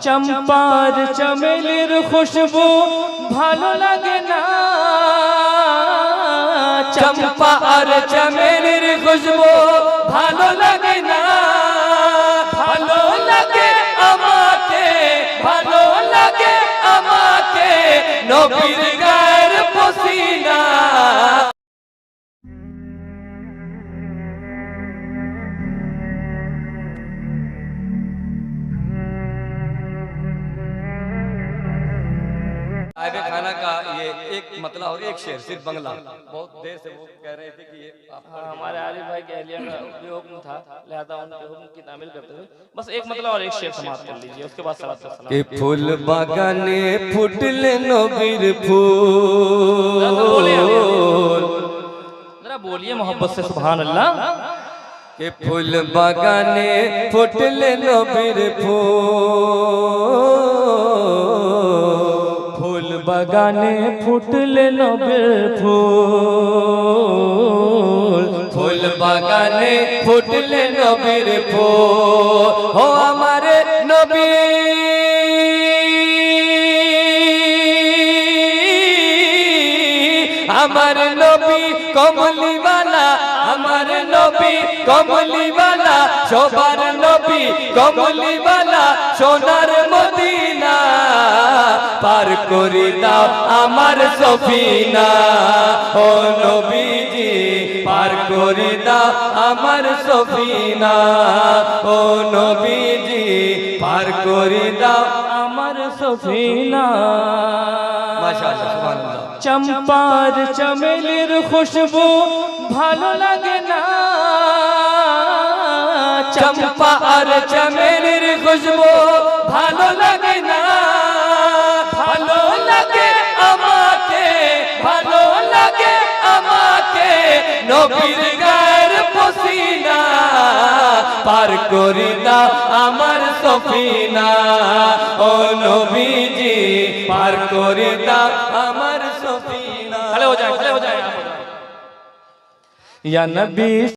চম্পার চমেলির খুশবু ভালো লাগে না, চম্পা আর চমেলির খুশবু ভালো লাগে না, ভালো লাগে আমাকে, ভালো লাগে আমাকে নবীর গায়ের পসিনা। साहिब खाना का ये एक मतलब और एक शेर सिर्फ बंगला, बहुत देर से वो कह रहे थे कि ये हमारे आरिफ भाई के अहलिया का भी हुक्म था, लिहाजा उनके हुक्म की तामील करते हुए बस एक मतलब और एक शेर समाप्त कर लीजिए, उसके बाद सलात व सलाम। कि फूल बागाने फुटले नबीर फूल, जरा बोलिए मोहब्बत से सुभान अल्लाह। कि फूल बागाने फुटले नबीर फूल, বাগানে ফুটলে নবের ফুল, फूल बागाने फुटले नबीर फूल, हो हमारे नबी আমার নবী কমলি वाला, আমার নবী কমলি वाला, সবার নবী কমলি वाला, সোনার মদিনা পার করে দাও আমার সফিনা, ও নবীজি পার করে দাও আমার সফিনা, ও নবীজি পার করে দাও আমার সফিনা। মাশাআল্লাহ সুবহানাল্লাহ। চম্পার চমেলির খুশবু ভালো লাগে না, চম্পা আর চমেলির খুশবু ভালো লাগে না, ভালো লাগে আমাকে, ভালো লাগে আমাকে নবীর গায়ের পসিনা পার করে দাও আমার সফিনা, ও নবীজি পার করে দাও আমার সফিনা। खड़े हो जाए, खड़े हो जाए। या नबी